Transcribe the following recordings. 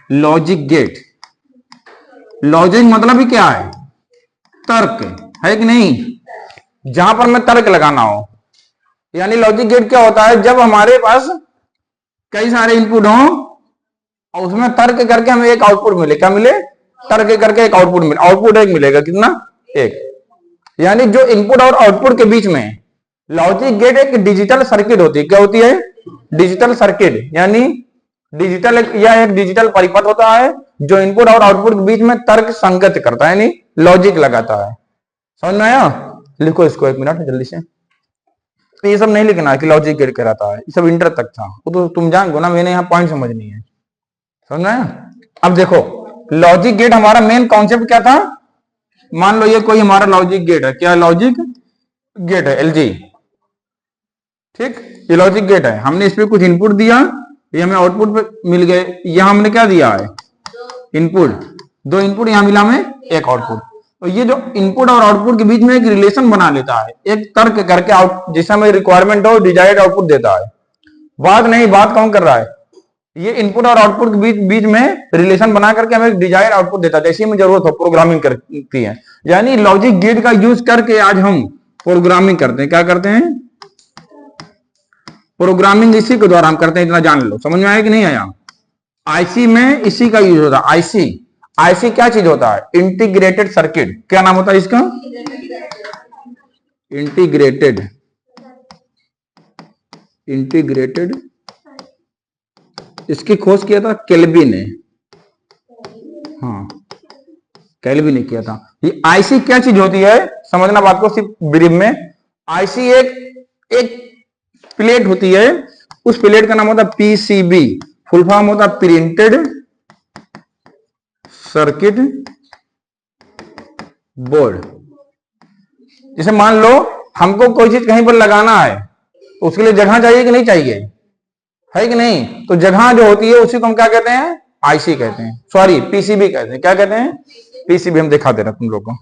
Logic gate. Logic मतलब ही क्या है? तर्क है कि नहीं, जहां पर मैं तर्क लगाना हो। यानी लॉजिक गेट क्या होता है? जब हमारे पास कई सारे इनपुट हो और उसमें तर्क करके हमें एक आउटपुट मिले। क्या मिले? तर्क करके एक आउटपुट मिले। आउटपुट एक मिलेगा, कितना? एक। यानी जो इनपुट और आउटपुट के बीच में लॉजिक गेट एक डिजिटल सर्किट होती है। क्या होती है? Digital circuit. यानी डिजिटल या एक डिजिटल परिपथ होता है जो इनपुट और आउटपुट के बीच में तर्क संगत करता है, यानी लॉजिक लगाता है। समझ में आया? लिखो इसको 1 मिनट जल्दी से। तो ये सब नहीं लिखना है कि लॉजिक गेट कहलाता है, ये सब इंटर तक था, वो तो तुम जान ना, मैंने यहाँ पॉइंट समझनी है। समझ में आया? अब देखो लॉजिक गेट हमारा मेन कॉन्सेप्ट क्या था? मान लो ये कोई हमारा लॉजिक गेट है। क्या लॉजिक गेट है? एलजी। ठीक, ये लॉजिक गेट है। हमने इस पे कुछ इनपुट दिया, ये हमें आउटपुट पे मिल गए। यहां हमने क्या दिया है? इनपुट। 2 इनपुट, यहां मिला हमें एक आउटपुट। तो ये जो इनपुट और आउटपुट के बीच में एक रिलेशन बना लेता है, एक तर्क करके आउट जैसा हमें रिक्वायरमेंट हो डिजायर्ड आउटपुट देता है। बात नहीं, बात कौन कर रहा है? ये इनपुट और आउटपुट के बीच में रिलेशन बना करके हमें डिजायर्ड आउटपुट देता है, जैसे हमें जरूरत हो प्रोग्रामिंग करती है। यानी लॉजिक गेट का यूज करके आज हम प्रोग्रामिंग करते हैं। क्या करते हैं? प्रोग्रामिंग इसी के द्वारा हम करते हैं, इतना जान लो। समझ में आया कि नहीं आया? आईसी में इसी का यूज होता है। आईसी, आईसी क्या चीज होता है? Integrated circuit. क्या नाम होता है इसका? इंटीग्रेटेड इसकी खोज किया था केल्विन ने। हाँ, केल्विन ने किया था। ये आईसी क्या चीज होती है? समझना बात को सिर्फ ब्रीफ में। आईसी एक प्लेट होती है, उस प्लेट का नाम होता है पीसीबी। फुल फॉर्म होता है प्रिंटेड सर्किट बोर्ड। जैसे मान लो हमको कोई चीज कहीं पर लगाना है, तो उसके लिए जगह चाहिए कि नहीं चाहिए? है कि नहीं? तो जगह जो होती है उसी को हम क्या कहते हैं? आईसी कहते हैं, सॉरी पीसीबी कहते हैं। क्या कहते हैं? पीसीबी। हम दिखा दे रहे तुम लोग को,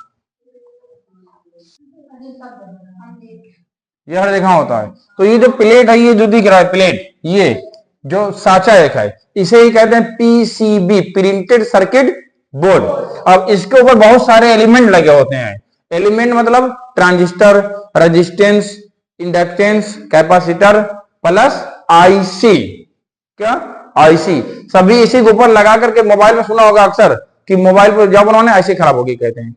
ये हर जगह होता है। तो ये जो प्लेट है, ये जो दिख रहा है प्लेट, ये जो साचा एक है, इसे ही कहते हैं पीसीबी, प्रिंटेड सर्किट बोर्ड। अब इसके ऊपर बहुत सारे एलिमेंट लगे होते हैं। एलिमेंट मतलब transistor, resistance, inductance, capacitor plus IC. क्या? आईसी। सभी इसी के ऊपर लगा करके, मोबाइल में सुना होगा अक्सर कि मोबाइल पर जब उन्होंने आईसी खराब होगी कहते हैं,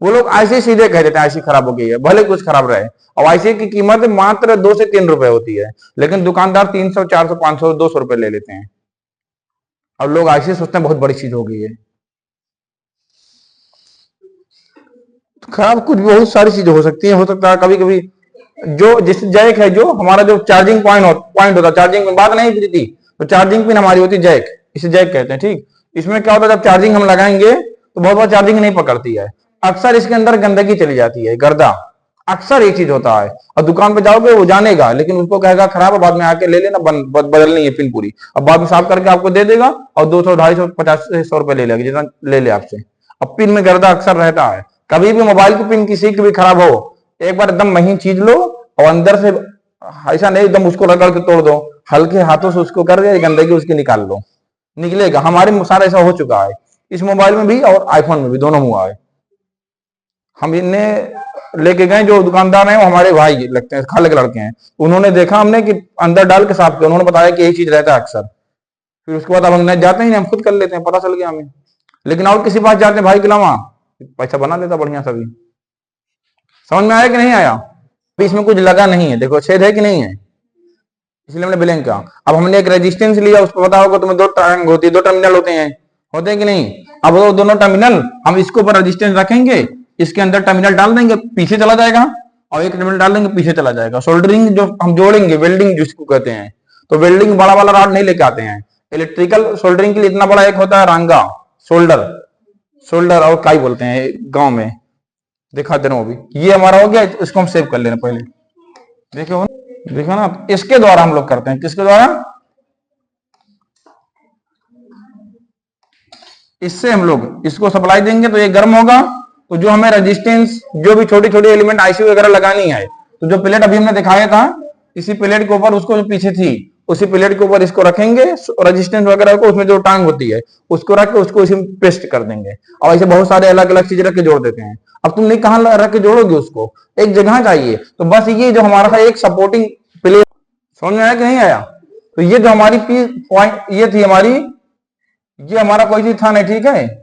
वो लोग आईसी सीधे कह देते हैं आईसी खराब हो गई है, भले कुछ खराब रहे। और आईसी की कीमत मात्र 2 से 3 रुपए होती है, लेकिन दुकानदार 300, 400, 500, 200 रुपए ले लेते हैं। अब लोग आईसी सोचते हैं बहुत बड़ी चीज हो गई है। खराब कुछ बहुत सारी चीजें हो सकती है। हो सकता है कभी कभी जो जिस जैक है, जो हमारा जो चार्जिंग पॉइंट होता है, चार्जिंग में बात नहीं थी, तो चार्जिंग पिन हमारी होती है जैक, इसे जैक कहते हैं। ठीक, इसमें क्या होता है? जब चार्जिंग हम लगाएंगे तो बहुत बार चार्जिंग नहीं पकड़ती है, अक्सर इसके अंदर गंदगी चली जाती है, गर्दा। अक्सर एक चीज होता है। और दुकान पे जाओगे वो जानेगा, लेकिन उसको कहेगा खराब है, बाद में आके ले लेना, बदलनी है पिन पूरी। अब बाद में साफ करके आपको दे देगा और 200, 250, 50, 100 रुपए ले लेगा, जितना ले ले आपसे। अब पिन में गर्दा अक्सर रहता है। कभी भी मोबाइल की पिन किसी की भी खराब हो, एक बार एकदम महीन चीज लो और अंदर से ऐसा नहीं एकदम उसको रगड़ के तोड़ दो, हल्के हाथों से उसको कर दे, गंदगी उसकी निकाल लो, निकलेगा। हमारे सारा ऐसा हो चुका है, इस मोबाइल में भी और आईफोन में भी, दोनों हुआ है। हम इन्हें लेके गए, जो दुकानदार हैं वो हमारे भाई लगते हैं, खाले के लड़के हैं। उन्होंने देखा हमने कि अंदर डाल के साफ किया, उन्होंने बताया कि यही चीज रहता है अक्सर। फिर उसके बाद अब हम जाते ही हम खुद कर लेते हैं, पता चल गया हमें। लेकिन और किसी पास जाते हैं भाई के अलावा, पैसा बना देता बढ़िया सभी। समझ में आया कि नहीं आया? इसमें कुछ लगा नहीं है, देखो छेद है कि नहीं है, इसलिए हमने ब्लैंक किया। अब हमने एक रेजिस्टेंस लिया, उसको पता होगा तुम्हें 2 टर्मिनल होते हैं कि नहीं? अब वो दोनों टर्मिनल हम इसके ऊपर रेजिस्टेंस रखेंगे, इसके अंदर टर्मिनल डाल देंगे, पीछे चला जाएगा, और एक टर्मिनल डाल देंगे, पीछे चला जाएगा। सोल्डरिंग जो हम जोड़ेंगे, वेल्डिंग जिसको कहते हैं, तो वेल्डिंग बड़ा वाला रॉड नहीं लेके आते हैं। इलेक्ट्रिकल सोल्डरिंग के लिए इतना बड़ा एक होता है रांगा, सोल्डर और काई बोलते हैं गांव में, दिखा दे रहा हूं अभी। ये हमारा हो गया, इसको हम सेव कर लेना पहले। देखो ना, इसके द्वारा हम लोग करते हैं। किसके द्वारा? इससे हम लोग इसको सप्लाई देंगे तो ये गर्म होगा, तो जो हमें रेजिस्टेंस, जो भी छोटी छोटी एलिमेंट आईसी वगैरह लगानी है, तो जो प्लेट अभी हमने दिखाया था, इसी प्लेट के ऊपर उसको जो पीछे थी उसी प्लेट के ऊपर इसको रखेंगे, रेजिस्टेंस वगैरह को, उसमें जो टांग होती है उसको रख के उसको इसी में पेस्ट कर देंगे, और ऐसे बहुत सारे अलग अलग चीजें रख के जोड़ देते हैं। अब तुम नहीं कहां रख के जोड़ोगे उसको, एक जगह चाहिए। तो बस ये जो हमारा था एक सपोर्टिंग प्लेट, समझ में आया कि नहीं आया? तो ये जो हमारी पॉइंट ये थी हमारी, ये हमारा कोई चीज था नहीं, ठीक है।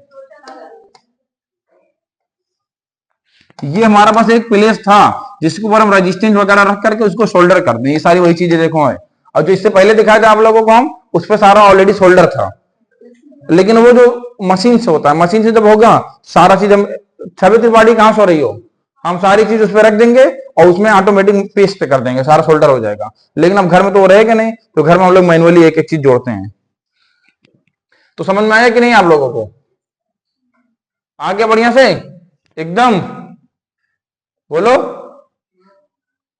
ये हमारा बस एक प्लेस था जिसके ऊपर हम रेजिस्टेंस वगैरह रख करके उसको सोल्डर कर दें। ये सारी वही चीजें देखो है, और जो इससे पहले दिखाया था आप लोगों को हम, उस पर सारा ऑलरेडी सोल्डर था। लेकिन वो जो मशीन से होता है, मशीन से जब होगा सारा चीज, हम छवि त्रिपाठी कहां सो रही हो, हम सारी चीज उस पर रख देंगे और उसमें ऑटोमेटिक पेस्ट कर देंगे, सारा सोल्डर हो जाएगा। लेकिन अब घर में तो वो रहेगा नहीं, तो घर में हम लोग मैनुअली एक एक चीज जोड़ते हैं। तो समझ में आया कि नहीं आप लोगों को? आगे बढ़िया से एकदम बोलो।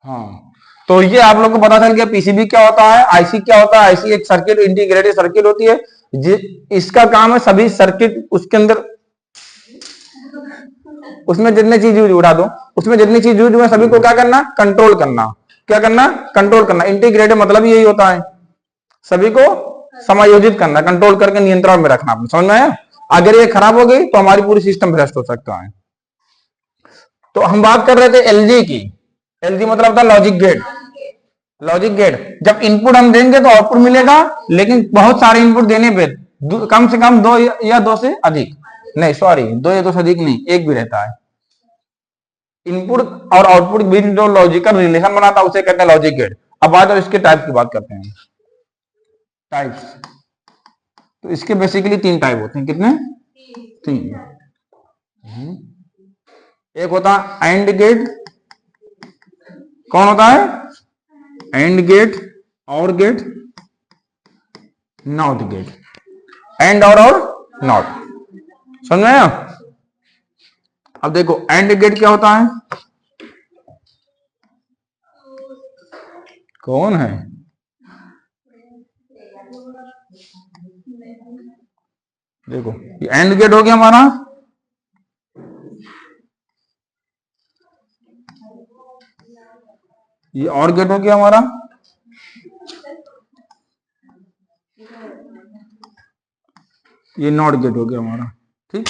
हाँ, तो ये आप लोग को पता चल गया पीसीबी क्या होता है, आईसी क्या होता है। आईसी एक सर्किट, इंटीग्रेटेड सर्किट होती है। इसका काम है सभी सर्किट उसके अंदर, उसमें जितने चीज यूज उठा दो, उसमें जितनी चीज यूज हुए सभी को क्या करना, कंट्रोल करना। क्या करना, कंट्रोल करना। इंटीग्रेटेड मतलब यही होता है, सभी को समायोजित करना, कंट्रोल करके नियंत्रण में रखना। आपने समझ में आया? अगर ये खराब हो गई तो हमारी पूरी सिस्टम भ्रष्ट हो सकता है। तो हम बात कर रहे थे एलजी की। एलजी मतलब था लॉजिक गेट। लॉजिक गेट, जब इनपुट हम देंगे तो आउटपुट मिलेगा, लेकिन बहुत सारे इनपुट देने पे कम से कम 2 या 2 से अधिक, नहीं सॉरी 2 या 2 से अधिक नहीं, एक भी रहता है। इनपुट और आउटपुट के बीच जो लॉजिकल रिलेशन बनाता है उसे कहते हैं लॉजिक गेट। अब बात और इसके टाइप की बात करते हैं, टाइप्स। तो इसके बेसिकली 3 टाइप होते हैं। कितने? 3। एक होता है एंड गेट। कौन होता है? एंड गेट, और गेट, नॉट गेट। एंड और नॉट, समझ में आया? अब देखो एंड गेट क्या होता है। कौन है? देखो ये एंड गेट हो गया हमारा। ये और गेट हो गया हमारा। ये नॉट गेट हो गया हमारा, ठीक।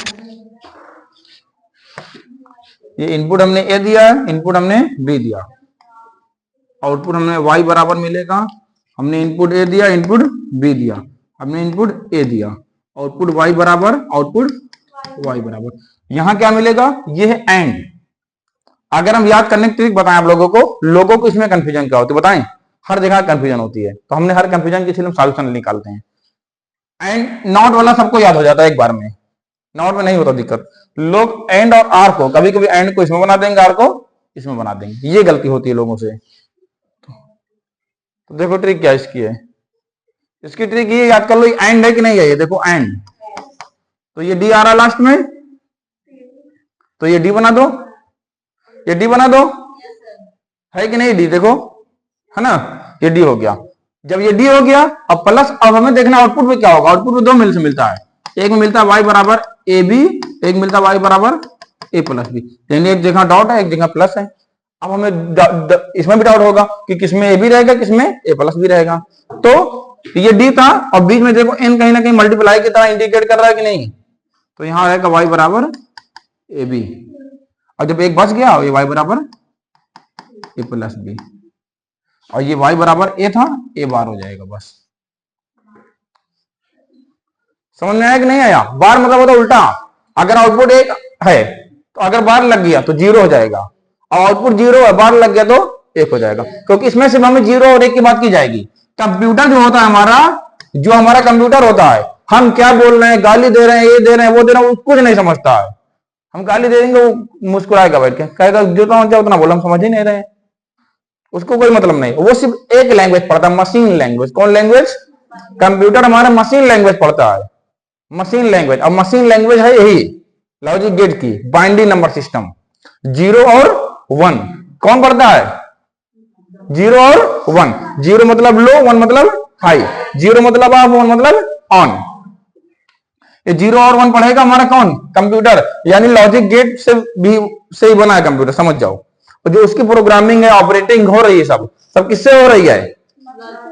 ये इनपुट हमने ए दिया है, इनपुट हमने बी दिया, आउटपुट हमने y बराबर मिलेगा। हमने इनपुट ए दिया, इनपुट बी दिया, हमने इनपुट ए दिया, आउटपुट y बराबर, आउटपुट y बराबर। यहां क्या मिलेगा? ये है एंड। अगर हम याद करने की ट्रिक बताएं आप लोगों को इसमें कंफ्यूजन क्या होती है बताएं? हर जगह कंफ्यूजन होती है, तो हमने हर कंफ्यूजन के लिए हम सॉल्यूशन निकालते हैं। एंड नॉट वाला सबको याद हो जाता है एक बार में, नॉट में नहीं होता दिक्कत। लोग एंड और आर को कभी कभी एंड को इसमें बना देंगे, आर को इसमें बना देंगे, ये गलती होती है लोगों से। तो देखो ट्रिक क्या इसकी है। इसकी ट्रिक ये याद कर लो, एंड है कि नहीं है, ये देखो एंड। तो ये डी आ रहा लास्ट में, तो ये डी बना दो, ये डी बना दो, है कि नहीं डी? देखो है ना, ये डी हो गया। जब ये डी हो गया, अब प्लस, अब हमें देखना आउटपुट में क्या होगा। आउटपुट में 2 मिल से मिलता है, एक में मिलता है y बराबर ए बी, एक मिलता है y बराबर ए प्लस बी। यानी एक जगह डॉट है, एक जगह प्लस है। अब हमें इसमें भी डाउट होगा कि किसमें ए भी रहेगा, किसमें ए प्लस भी रहेगा। तो ये डी था और बीच में देखो एन कहीं ना कहीं मल्टीप्लाई की तरह इंडिकेट कर रहा है कि नहीं, तो यहां रहेगा y बराबर ए बी। और जब एक बच गया, ये y बराबर ए प्लस बी, और ये y बराबर ए था, ए बार हो जाएगा बस। समझ में आया कि नहीं आया? बार मतलब होता उल्टा, अगर आउटपुट 1 है तो अगर बार लग गया तो 0 हो जाएगा, और आउटपुट 0 है, बार लग गया तो 1 हो जाएगा, क्योंकि इसमें सिर्फ हमें 0 और 1 की बात की जाएगी। कंप्यूटर जो होता है हमारा, जो हमारा कंप्यूटर होता है, हम क्या बोल रहे हैं, गाली दे रहे हैं, ये दे रहे हैं, वो दे रहे हैं, वो कुछ नहीं समझता है। हम गाली दे देंगे, वो मुस्कुराएगा बैठ के, कहेगा जो तो उतना बोला, हम समझ ही नहीं रहे, उसको कोई मतलब नहीं। वो सिर्फ एक लैंग्वेज पढ़ता है, मशीन लैंग्वेज। कौन लैंग्वेज? कंप्यूटर हमारा मशीन लैंग्वेज पढ़ता है, मशीन लैंग्वेज। अब मशीन लैंग्वेज है यही लॉजिक गेट की बाइंडिंग नंबर सिस्टम, 0 और 1। कौन पढ़ता है? 0 और 1। 0 मतलब लो, 1 मतलब हाई, 0 मतलब ऑफ, 1 मतलब ऑन। ये 0 और 1 पढ़ेगा हमारा कौन? कंप्यूटर। यानी लॉजिक गेट से ही बना है कंप्यूटर, समझ जाओ। और जो उसकी प्रोग्रामिंग है, ऑपरेटिंग हो रही है, सब किससे हो रही है?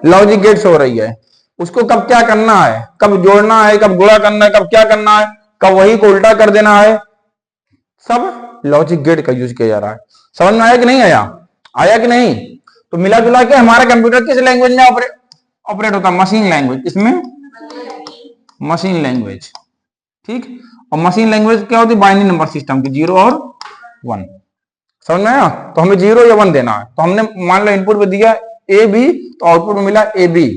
लॉजिक गेट से हो रही है। उसको कब क्या करना है, कब जोड़ना है, कब गुणा करना है, कब क्या करना है, कब वही को उल्टा कर देना है, सब लॉजिक गेट का यूज किया जा रहा है। समझ में आया कि नहीं आया? आया कि नहीं? तो मिला जुला के हमारा कंप्यूटर किस लैंग्वेज में ऑपरेट होता है? Machine language. इसमें मशीन लैंग्वेज, ठीक। और मशीन लैंग्वेज क्या होती है? बाइनरी नंबर सिस्टम की, 0 और 1। समझ में आया? तो हमें 0 या 1 देना है। तो हमने मान लो इनपुट में दिया ए बी, तो आउटपुट में मिला ए बी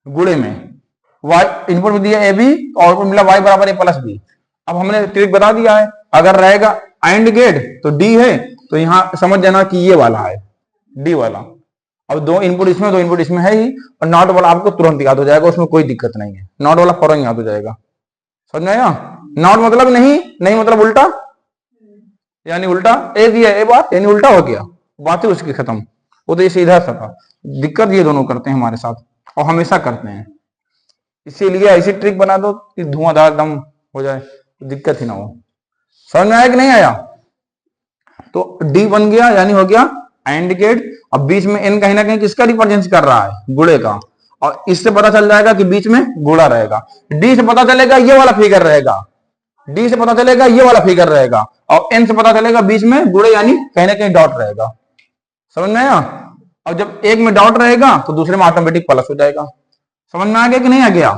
गुणे में y, इनपुट में दिया ए बी तो आउटपुट मिला y बराबर ए प्लस बी। अब हमने ट्रिक बता दिया है, अगर रहेगा एंड गेट तो डी है, तो यहां समझ जाना कि ये वाला है डी वाला। अब 2 इनपुट इसमें 2 इनपुट इसमें है ही, और नॉट वाला आपको तुरंत याद हो जाएगा, उसमें कोई दिक्कत नहीं है, नॉट वाला फौरन याद हो जाएगा। समझ में आया? नॉट मतलब नहीं, नहीं मतलब उल्टा, यानी उल्टा ए दिया ए बात यानी उल्टा हो गया, बात ही उसकी खत्म। वो तो ये सीधा सा था। दिक्कत ये दोनों करते हैं हमारे साथ और हमेशा करते हैं, इसीलिए ऐसी ट्रिक बना दो कि धुआंधार दम हो जाए, दिक्कत ही ना हो। समझ में आया कि नहीं आया? तो डी बन गया, यानी हो गया एंड गेट। अब बीच में एन कहीं ना कहीं किसका रिप्रेजेंट कर रहा है? गुणे का, और इससे पता चल जाएगा कि बीच में गुणा रहेगा। डी से पता चलेगा ये वाला फिगर रहेगा, डी से पता चलेगा ये वाला फिगर रहेगा, और एन से पता चलेगा बीच में गुणे यानी कहीं ना कहीं डॉट रहेगा। समझ में आया? और जब एक में डॉट रहेगा तो दूसरे में ऑटोमेटिक प्लस हो जाएगा। समझ में आ गया कि नहीं आ गया?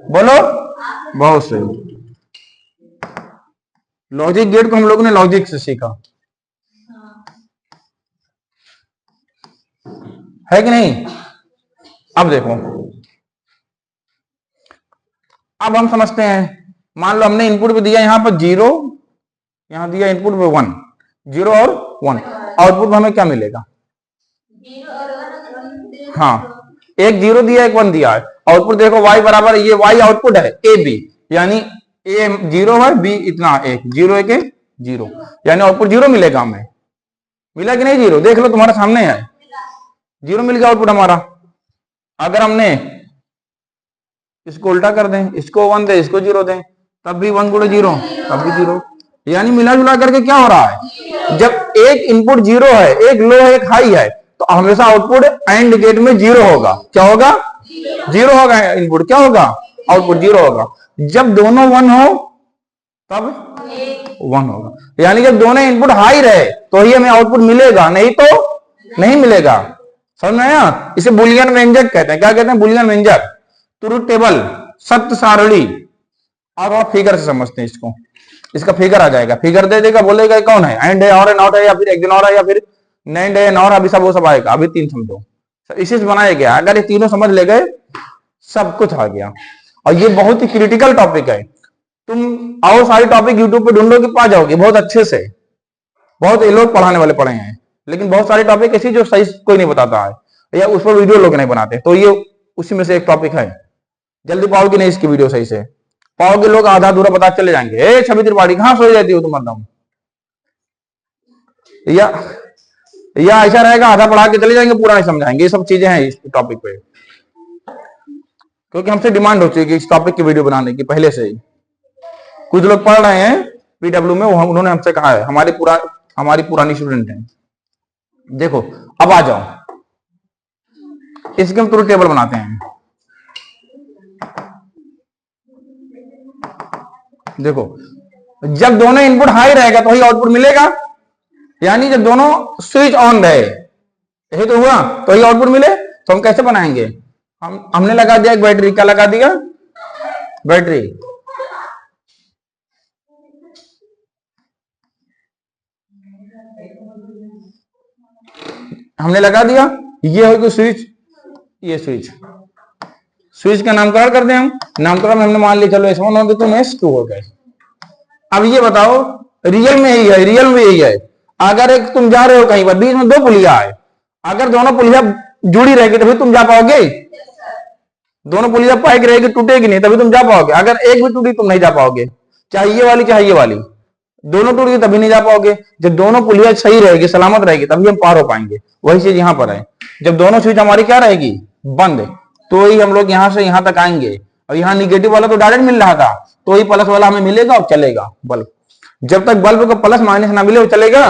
बोलो। बहुत सही। लॉजिक गेट को हम लोगों ने लॉजिक से सीखा है कि नहीं? अब देखो, अब हम समझते हैं। मान लो हमने इनपुट पे दिया यहां पर 0, यहां दिया इनपुट पे 1, 0 और 1, आउटपुट में हमें क्या मिलेगा? हाँ, एक 0 दिया एक 1 दिया है, आउटपुट देखो y बराबर, ये y आउटपुट है ए बी, यानी ए 0 है, बी इतना 1, 0 1 0, यानी आउटपुट 0 मिलेगा हमें। मिला कि नहीं 0? देख लो तुम्हारे सामने है, 0 मिल गया आउटपुट हमारा। अगर हमने इसको उल्टा कर दें, इसको 1 दे इसको 0 दें, तब भी 1 गुणे 0 तब भी 0, यानी मिला जुला करके क्या हो रहा है? जब एक इनपुट 0 है, एक लो है एक हाई है, तो हमेशा आउटपुट एंड गेट में 0 होगा। क्या होगा? 0 होगा। इनपुट क्या होगा? आउटपुट 0 होगा। जब दोनों 1 हो तब 1 होगा, यानी जब दोनों इनपुट हाई रहे तो ही हमें आउटपुट मिलेगा, नहीं तो नहीं मिलेगा। समझ में आया? इसे बुलियन व्यंजक कहते हैं। क्या कहते हैं? बुलियन व्यंजक, ट्रुथ टेबल, सत्य सारणी। अब आप फिगर से समझते हैं इसको। इसका फिगर आ जाएगा, फिगर दे देगा, बोलेगा कौन है, एंड है, और है, नॉट है, या फिर एक दिन और है, या फिर नैंड है, नॉर, अभी सब वो सब आएगा। अभी 3 समझो, इसी से बनाया गया। अगर ये तीनों समझ ले गए सब कुछ आ गया। और ये बहुत ही क्रिटिकल टॉपिक है। तुम आओ सारे टॉपिक यूट्यूब पे ढूंढो कि पा जाओगे बहुत अच्छे से। बहुत लोग पढ़ाने वाले पढ़े हैं, लेकिन बहुत सारे टॉपिक ऐसे जो सही कोई नहीं बताता है, या उस पर वीडियो लोग नहीं बनाते। तो ये उसी में से एक टॉपिक है। जल्दी पाओगे नहीं इसकी वीडियो सही से, पाओगे लोग आधा अधूरा बता चले जाएंगे। ए छवि त्रिपाठी कहां सो जाती हो तुम मतलब, या ऐसा रहेगा आधा पढ़ा के चले जाएंगे, पूरा नहीं समझाएंगे। ये सब चीजें हैं इस टॉपिक पे, क्योंकि हमसे डिमांड होती है कि इस टॉपिक की वीडियो बनाने की पहले से ही। कुछ लोग पढ़ रहे हैं पीडब्ल्यू में, उन्होंने हमसे कहा है, हमारी पुरानी स्टूडेंट हैं। देखो अब आ जाओ, इसके हम ट्रुथ टेबल बनाते हैं। देखो, जब दोनों इनपुट हाई रहेगा तो ही आउटपुट मिलेगा, यानी जब दोनों स्विच ऑन रहे, यही तो हुआ, तो ही आउटपुट मिले। तो हम कैसे बनाएंगे? हमने लगा दिया एक बैटरी। क्या लगा दिया? बैटरी। हमने लगा दिया, ये होगी स्विच, ये स्विच, स्विच का नामकरण कर दें हम। नामकरण हमने मान लिया, चलो S1 हो गए तो S2 हो गए। अब ये बताओ, रियल में यही है, रियल में यही है। अगर एक तुम जा रहे हो कहीं पर, बीच में 2 पुलिया है, अगर दोनों पुलिया जुड़ी रहेगी तभी तुम जा पाओगे। दोनों पुलिया पाइक रहेगी, टूटेगी नहीं, तभी तुम जा पाओगे। अगर एक भी टूटी तुम नहीं जा पाओगे, चाहे ये वाली चाहे ये वाली, दोनों टूट गई तभी नहीं जा पाओगे। जब दोनों पुलिया सही रहेगी, सलामत रहेगी, तभी हम पार हो पाएंगे। वही चीज यहां पर है। जब दोनों स्विच हमारी क्या रहेगी? बंद, तो ही हम लोग यहां से यहां तक आएंगे। और यहाँ निगेटिव वाला तो डायरेक्ट मिल रहा था, तो ही प्लस वाला हमें मिलेगा और चलेगा बल्ब। जब तक बल्ब को प्लस माइनस ना मिले वो चलेगा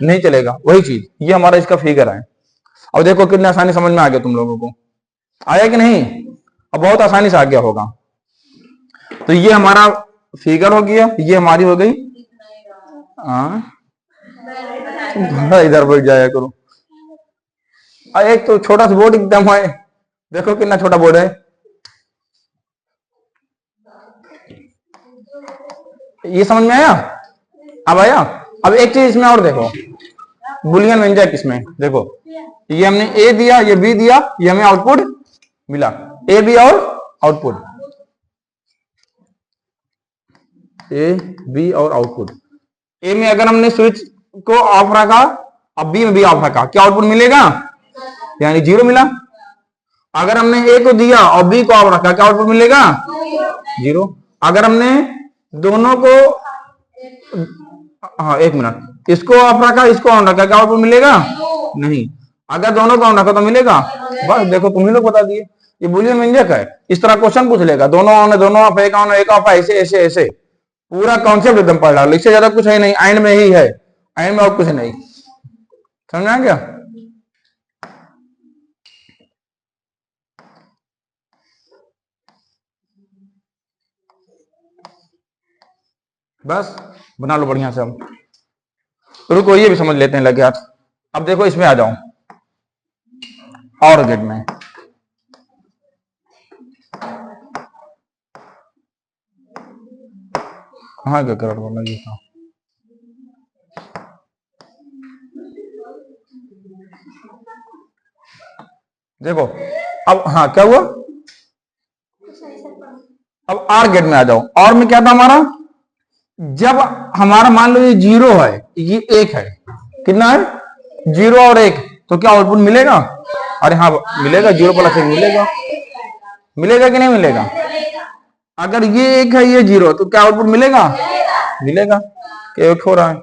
नहीं चलेगा। वही चीज, ये हमारा इसका फिगर है। अब देखो कितनी आसानी समझ में आ गया तुम लोगों को। आया कि नहीं? अब बहुत आसानी से आ गया होगा। तो ये हमारा फिगर हो गया, ये हमारी हो गई। इधर बैठ जाया करो। एक तो छोटा सा बोर्ड एकदम है, देखो कितना छोटा बोर्ड है। ये समझ में आया? अब आया? अब एक चीज इसमें और देखो, बुलियन व्यंजक इसमें देखो, ये हमने ए दिया, ये बी दिया, ये हमें आउटपुट मिला, ए बी और आउटपुट, ए बी और आउटपुट। ए में अगर हमने स्विच को ऑफ रखा, अब बी में भी ऑफ रखा, क्या आउटपुट मिलेगा? यानी 0 मिला। अगर हमने ए को दिया और बी को ऑफ रखा, क्या आउटपुट मिलेगा? 0। अगर हमने दोनों को, हाँ 1 मिनट, इसको ऑफ रखा, इसको ऑन रखा, क्या आउटपुट मिलेगा? नहीं। अगर दोनों को ऑन रखा तो मिलेगा? बस देखो, तुम ही लोग बता दिए, ये बुलियन व्यंजक है। इस तरह क्वेश्चन पूछ लेगा, दोनों ऑन है, दोनों ऑफ है, एक ऑन है, एक ऑफ है, ऐसे ऐसे ऐसे पूरा कॉन्सेप्ट एकदम पढ़ रहा, इससे ज्यादा कुछ है नहीं, एंड में ही है, एंड में और कुछ नहीं। समझ गया? बस बना लो बढ़िया से। हम रुको, ये भी समझ लेते हैं लगे हाथ। अब देखो इसमें आ जाओ, और गेट में कहाँ क्या करोड़ वाला ये था, देखो अब, हाँ क्या हुआ? अब आर गेट में आ जाओ। और में क्या था हमारा? जब हमारा मान लो ये 0 है, ये 1 है, कितना है? 0 और 1, तो क्या आउटपुट मिलेगा? अरे हाँ मिलेगा, 0 + 1 मिलेगा। मिलेगा कि नहीं मिलेगा? अगर ये 1 है, ये 0, तो क्या आउटपुट मिलेगा? मिलेगा। क्या हो रहा है?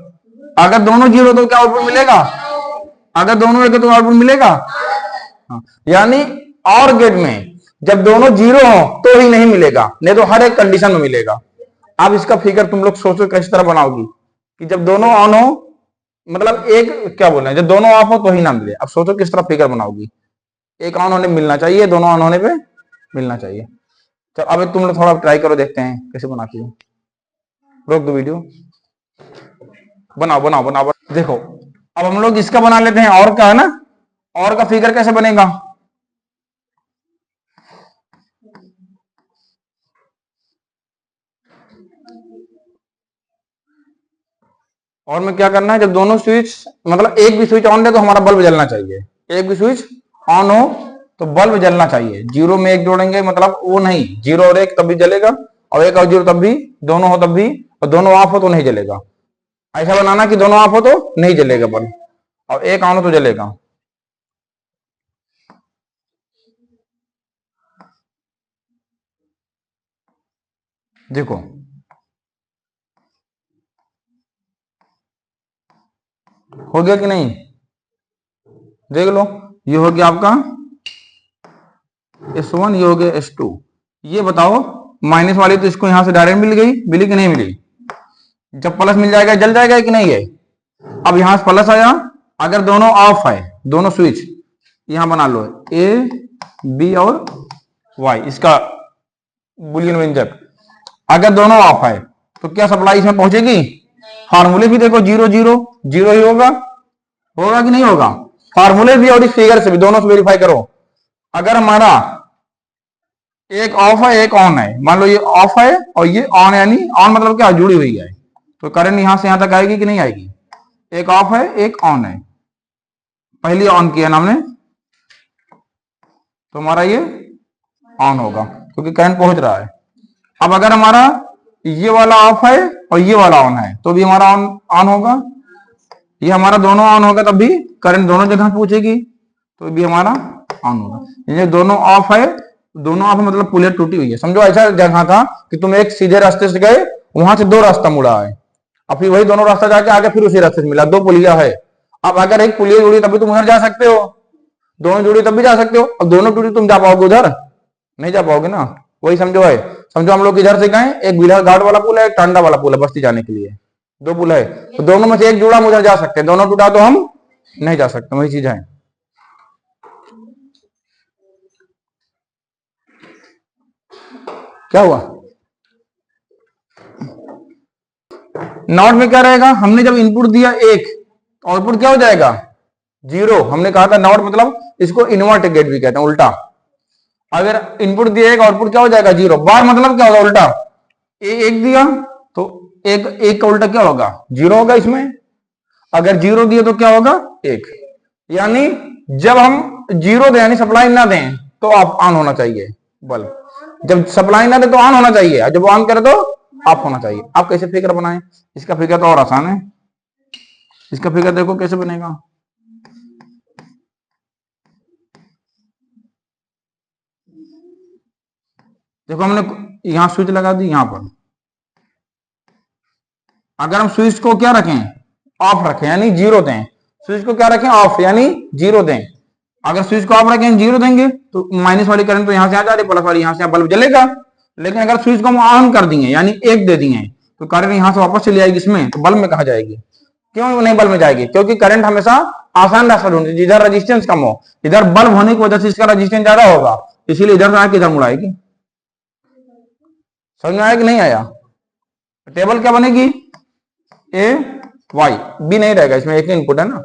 अगर दोनों 0 तो क्या आउटपुट मिलेगा? अगर दोनों 1 तो आउटपुट मिलेगा। हाँ। यानी और गेट में जब दोनों 0 हो तो ही नहीं मिलेगा, नहीं तो हर एक कंडीशन में मिलेगा। अब इसका फिगर तुम लोग सोचो किस तरह बनाओगी कि जब दोनों ऑन हो, मतलब एक क्या बोल रहे हैं, जब दोनों ऑफ हो तो ही ना मिले। अब सोचो किस तरह फिगर बनाओगी, एक ऑन होने मिलना चाहिए, दोनों ऑन होने पे मिलना चाहिए। चलो अब तुम लोग थोड़ा ट्राई करो, देखते हैं कैसे बनाती हो। रोक दो वीडियो, बनाओ बनाओ बनाओ। देखो अब हम लोग इसका बना लेते हैं, और का है ना, और का फिगर कैसे बनेगा? और में क्या करना है, जब दोनों स्विच, मतलब एक भी स्विच ऑन है तो हमारा बल्ब जलना चाहिए, एक भी स्विच ऑन हो तो बल्ब जलना चाहिए। 0 में 1 जोड़ेंगे मतलब वो नहीं, 0 और 1 तब भी जलेगा, और 1 और 0 तब भी, दोनों हो तब भी, और दोनों ऑफ हो तो नहीं जलेगा। ऐसा बनाना कि दोनों ऑफ हो तो नहीं जलेगा बल्ब, और 1 ऑन हो तो जलेगा। देखो हो गया कि नहीं? देख लो, ये हो गया आपका S1, ये हो गया S2। ये बताओ, माइनस वाली तो इसको यहां से डायरेक्ट मिल गई, मिली कि नहीं मिली? जब प्लस मिल जाएगा जल जाएगा कि नहीं है? अब यहां से प्लस आया, अगर दोनों ऑफ है, दोनों स्विच यहां बना लो, ए बी और वाई, इसका बुलियन व्यंजक। अगर दोनों ऑफ है तो क्या सप्लाई इसमें पहुंचेगी? फार्मूले भी देखो, 0 0 0 ही होगा, होगा कि नहीं होगा? फार्मूले भी और इस फिगर से भी, दोनों से वेरीफाई करो। अगर हमारा एक ऑफ है एक ऑन है, मान लो ये ऑफ है और ये ऑन है, यानी ऑन मतलब क्या, जुड़ी हुई है, तो करंट यहां से यहां तक आएगी कि नहीं आएगी? एक ऑफ है एक ऑन है, पहली ऑन किया ना हमने, तो हमारा ये ऑन होगा क्योंकि करंट पहुंच रहा है। अब अगर हमारा ये वाला ऑफ है और ये वाला ऑन है तो भी हमारा ऑन ऑन होगा, ये हमारा दोनों ऑन होगा तब भी करंट दोनों जगह पहुंचेगी, तो भी हमारा ऑन होगा। ये दोनों ऑफ है, दोनों ऑफ मतलब पुलिया टूटी हुई है, समझो ऐसा जगह था कि तुम एक सीधे रास्ते से गए, वहां से 2 रास्ता मुड़ा है, अब फिर वही दोनों रास्ता जाके आगे फिर उसी रास्ते से मिला, 2 पुलिया है। अब अगर एक पुलिया जुड़ी तभी तुम उधर जा सकते हो, दोनों जुड़ी तब भी जा सकते हो, अब दोनों टूटी तुम जा पाओगे उधर? नहीं जा पाओगे ना। वही समझो है, समझो हम लोग इधर से गए, एक बिलहर घाट वाला पुल है, एक टांडा वाला पुल है बस्ती जाने के लिए, 2 पुल है, तो दोनों में से एक जुड़ा हम उधर जा सकते हैं, दोनों टूटा तो हम नहीं जा सकते, वही चीज है। क्या हुआ? नॉट में क्या रहेगा? हमने जब इनपुट दिया 1, आउटपुट क्या हो जाएगा? 0। हमने कहा था नॉट मतलब इसको इनवर्ट गेट भी कहते हैं, उल्टा। अगर इनपुट दिया 1, आउटपुट क्या हो जाएगा? 0। बार मतलब क्या होगा? उल्टा। 1 दिया तो 1 का उल्टा क्या होगा? 0 होगा इसमें। अगर 0 दिया तो क्या होगा? 1। यानी जब हम 0 दें, यानी सप्लाई ना दें, तो आप ऑन होना चाहिए बल्ब। जब सप्लाई ना दे तो ऑन होना चाहिए, जब ऑन करे तो ऑफ होना चाहिए। आप कैसे फिगर बनाएं? इसका फिगर तो और आसान है। इसका फिगर देखो कैसे बनेगा। देखो हमने यहां स्विच लगा दी, यहां पर अगर हम स्विच को क्या रखें? ऑफ रखें, यानी 0 दें। स्विच को क्या रखें? ऑफ, यानी 0 दें। अगर स्विच को ऑफ रखें 0 देंगे तो माइनस वाली करंट तो यहां से आ जा रही, प्लस वाली यहां से बल्ब जलेगा। लेकिन अगर स्विच को हम ऑन कर दिए, यानी 1 दे दिए, तो करंट यहां से वापस चली आएगी इसमें, तो बल्ब में कहा जाएगी? क्यों नहीं बल्ब में जाएगी? क्योंकि करंट हमेशा आसान रास्ता ढूंढती है, जिधर रेजिस्टेंस कम हो। इधर बल्ब होने की वजह से इसका रेजिस्टेंस ज्यादा होगा, इसीलिए इधर से आके इधर मुड़ाएगी। समझ में आया कि नहीं आया? टेबल क्या बनेगी? ए वाई। बी नहीं रहेगा, इसमें एक इनपुट है ना,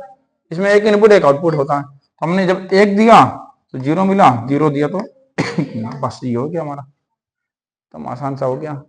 इसमें एक इनपुट एक आउटपुट होता है। हमने जब 1 दिया तो 0 मिला, 0 दिया तो बस ये हो गया हमारा, तो आसान सा हो गया।